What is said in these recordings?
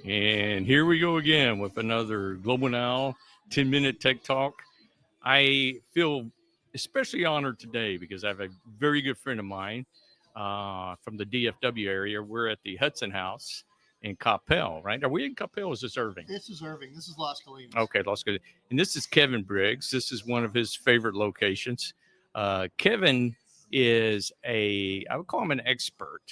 And here we go again with another GlobalNow 10-minute tech talk. I feel especially honored today because I have a very good friend of mine from the DFW area. We're at the Hudson House in Coppell, right? Are we in Coppell or is this Irving? This is Irving. This is Las Colinas. Okay, Las Colinas. And this is Kevin Briggs. This is one of his favorite locations. Kevin is I would call him an expert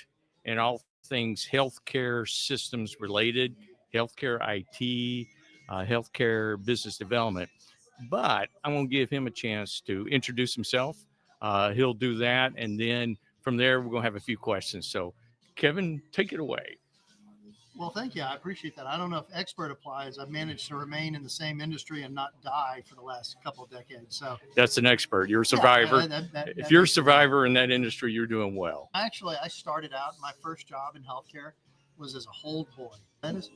in all things healthcare systems related, healthcare IT, healthcare business development. But I won't give him a chance to introduce himself. He'll do that. And then from there, we're going to have a few questions. So, Kevin, take it away. Well, thank you. I appreciate that. I don't know if expert applies. I've managed to remain in the same industry and not die for the last couple of decades. So that's an expert. You're a survivor. If you're a survivor in that industry, you're doing well. Actually, I started out, my first job in healthcare was as a hold boy. That is,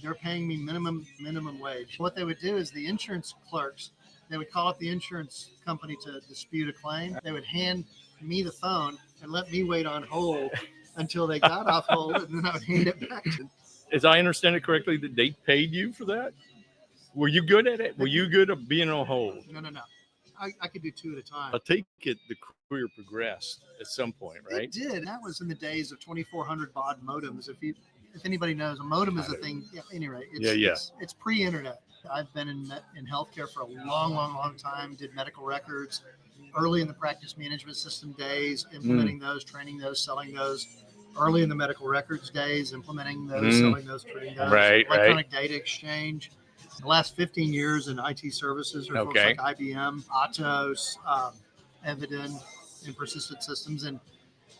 they're paying me minimum wage. What they would do is the insurance clerks, they would call up the insurance company to dispute a claim. They would hand me the phone and let me wait on hold until they got off hold, and then I would hand it back to them. As I understand it correctly, that they paid you for that? Were you good at it? Were you good at being on hold? No. I could do two at a time. I take it the career progressed at some point, right? It did. That was in the days of 2400 baud modems. If anybody knows, a modem is a thing. Yeah, at any rate, it's pre-internet. I've been in healthcare for a long time. Did medical records early in the practice management system days, implementing those, training those, selling those. Early in the medical records days, implementing those, selling those, training those. Electronic data exchange. The last 15 years in IT services for folks like IBM, Atos, Eviden, and Persistent Systems. And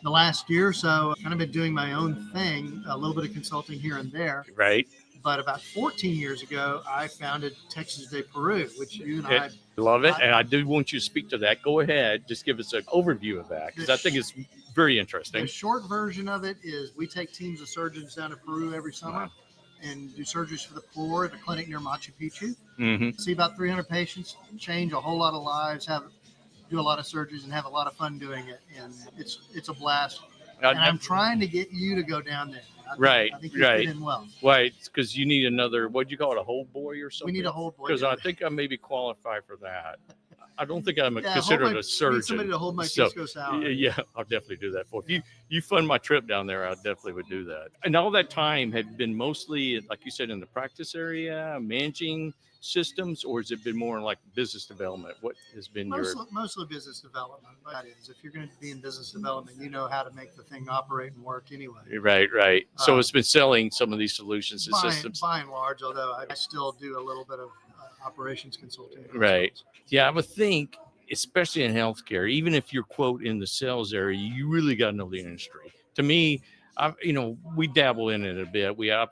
the last year or so, I've kind of been doing my own thing, a little bit of consulting here and there. Right. But about 14 years ago, I founded Texas de Peru, which you and I love it. And I do want you to speak to that. Go ahead. Just give us an overview of that, because I think it's very interesting. The short version of it is we take teams of surgeons down to Peru every summer and do surgeries for the poor at a clinic near Machu Picchu. See about 300 patients, change a whole lot of lives, do a lot of surgeries, and have a lot of fun doing it. And it's a blast. And I'm trying to get you to go down there. I think you fit in well. Right, because you need another, what'd you call it, a hold boy or something? We need a hold boy. Because I think I maybe qualify for that. I don't think I'm considered a surgeon. Need somebody to hold my Cisco salary. Yeah, I'll definitely do that for you. If you fund my trip down there, I definitely would do that. And all that time had been mostly, like you said, in the practice area, managing systems, or has it been more like business development? What has been mostly business development? But that is, if you're going to be in business development, you know how to make the thing operate and work anyway. Right. So it's been selling some of these solutions and systems. By and large, although I still do a little bit of operations consulting. Right. Yeah, I would think, especially in healthcare, even if you're, quote, in the sales area, you really got to know the industry. To me, we dabble in it a bit. We have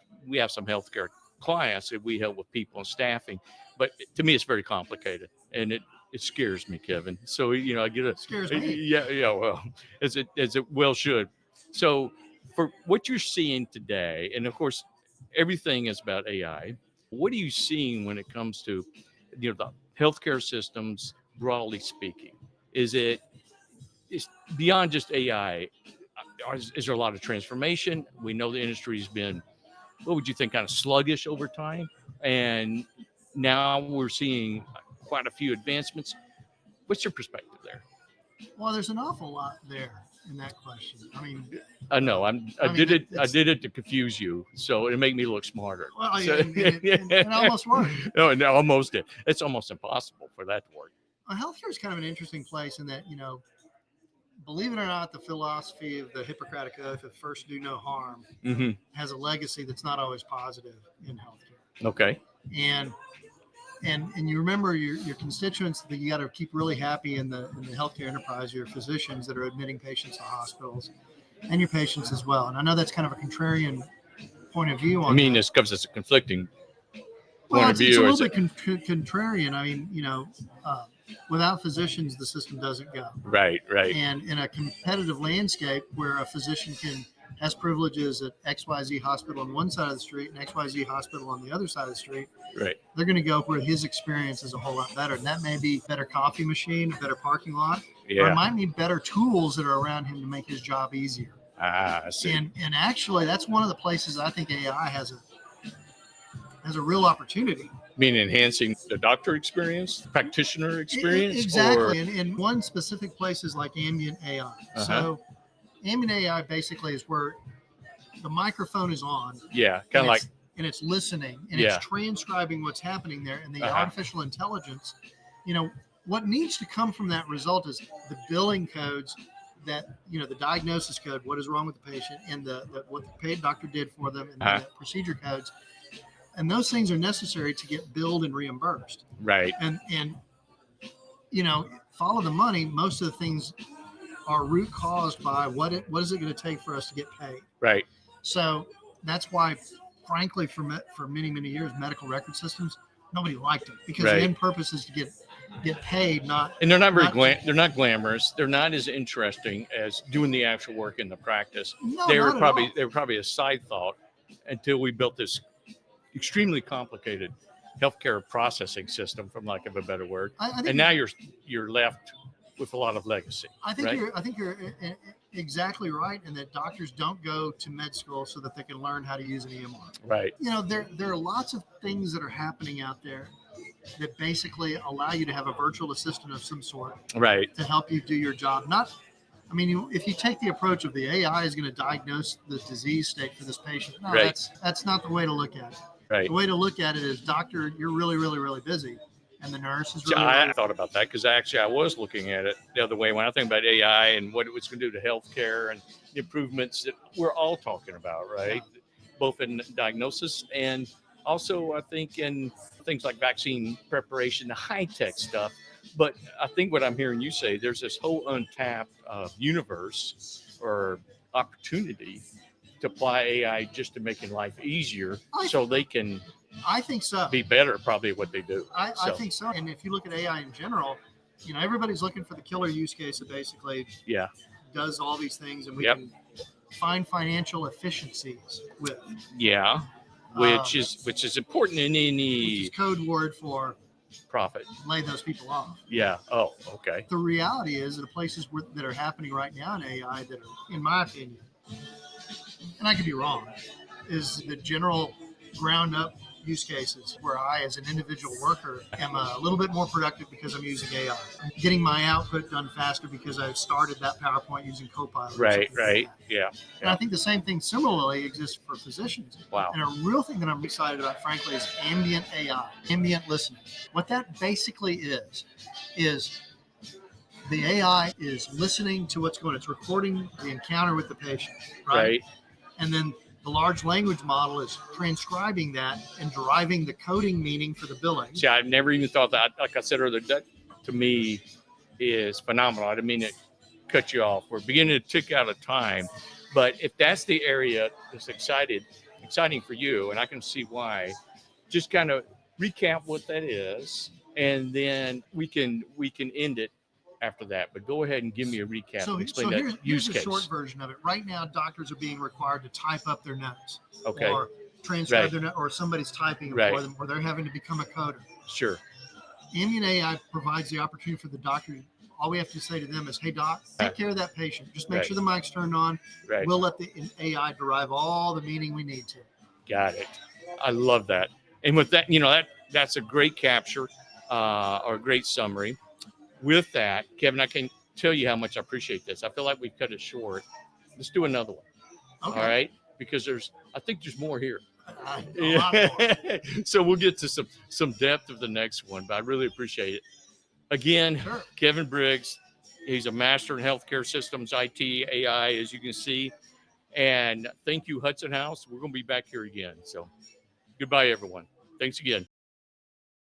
some healthcare clients that we help with people and staffing, but to me, it's very complicated, and it scares me, Kevin. So I get it. Scares me. Yeah. Well, as it well should. So, for what you're seeing today, and of course, everything is about AI. What are you seeing when it comes to, the healthcare systems, broadly speaking? Is beyond just AI? Is there a lot of transformation? We know the industry's been, what would you think, kind of sluggish over time, and now we're seeing quite a few advancements. What's your perspective there? Well, there's an awful lot there in that question. I mean, I know I did it to confuse you, so it make me look smarter. Well, it almost worked. No, almost did. It's almost impossible for that to work. Well, healthcare is kind of an interesting place in that, believe it or not, the philosophy of the Hippocratic Oath of first do no harm has a legacy that's not always positive in healthcare. Okay. And you remember your constituents that you got to keep really happy in the healthcare enterprise, your physicians that are admitting patients to hospitals, and your patients as well. And I know that's kind of a contrarian point of view on this because it's a conflicting point of view. It's a little bit contrarian. I mean, without physicians, the system doesn't go. Right. And in a competitive landscape where a physician has privileges at XYZ hospital on one side of the street and XYZ hospital on the other side of the street, right, they're going to go where his experience is a whole lot better. And that may be a better coffee machine, a better parking lot, or it might be better tools that are around him to make his job easier. I see. And actually, that's one of the places I think AI has has a real opportunity. Mean enhancing the doctor experience, practitioner experience? Exactly. And in one specific place is like ambient AI. So ambient AI basically is where the microphone is on. Yeah, kind of like. And it's listening and it's transcribing what's happening there. And the artificial intelligence, what needs to come from that result is the billing codes that, the diagnosis code, what is wrong with the patient, and the what the paid doctor did for them, and then the procedure codes. And those things are necessary to get billed and reimbursed. Right. And follow the money. Most of the things are root caused by what is it going to take for us to get paid. Right. So that's why, frankly, for many, many years, medical record systems, nobody liked them because the end purpose is to get paid, not. And they're not they're not glamorous. They're not as interesting as doing the actual work in the practice. No, they were probably a side thought until we built this extremely complicated healthcare processing system, from lack of a better word. And now you're left with a lot of legacy. I think you're exactly right, and that doctors don't go to med school so that they can learn how to use an EMR. Right. There are lots of things that are happening out there that basically allow you to have a virtual assistant of some sort. Right. To help you do your job. If you take the approach of the AI is going to diagnose the disease state for this patient, no, that's not the way to look at it. Right. The way to look at it is, doctor, you're really, really, really busy. And the nurse is really. I thought about that because I was looking at it the other way when I think about AI and what it was going to do to healthcare and the improvements that we're all talking about, right? Yeah. Both in diagnosis and also, I think, in things like vaccine preparation, the high-tech stuff. But I think what I'm hearing you say, there's this whole untapped universe or opportunity to apply AI just to making life easier so they can. I think so. Be better probably at what they do. I think so. And if you look at AI in general, everybody's looking for the killer use case that basically does all these things, and we can find financial efficiencies with. Yeah, which is important in any. Which is code word for profit. Lay those people off. Yeah. Oh, okay. The reality is that the places that are happening right now in AI that are, in my opinion, and I could be wrong, is the general ground up use cases where I, as an individual worker, am a little bit more productive because I'm using AI. I'm getting my output done faster because I've started that PowerPoint using Copilot. Right. Yeah. And I think the same thing similarly exists for physicians. Wow. And a real thing that I'm excited about, frankly, is ambient AI, ambient listening. What that basically is the AI is listening to what's going on. It's recording the encounter with the patient, right? And then the large language model is transcribing that and deriving the coding meaning for the billing. See, I've never even thought that. Like I said earlier, that to me is phenomenal. I didn't mean to cut you off. We're beginning to tick out of time. But if that's the area that's exciting for you, and I can see why, just kind of recap what that is, and then we can end it after that. But go ahead and give me a recap and explain that use case. Here's a short version of it. Right now, doctors are being required to type up their notes. Okay. Or transcribe their notes, or somebody's typing them for them, or they're having to become a coder. Sure. Ambient AI provides the opportunity for the doctor. All we have to say to them is, hey, doc, take care of that patient. Just make sure the mic's turned on. Right. We'll let the AI derive all the meaning we need to. Got it. I love that. And with that, that's a great capture or a great summary. With that, Kevin, I can tell you how much I appreciate this. I feel like we've cut it short. Let's do another one. Okay. All right? Because I think there's more here. A lot more. So we'll get to some depth of the next one, but I really appreciate it. Again, sure. Kevin Briggs, he's a master in healthcare systems, IT, AI, as you can see. And thank you, Hudson House. We're going to be back here again. So goodbye, everyone. Thanks again.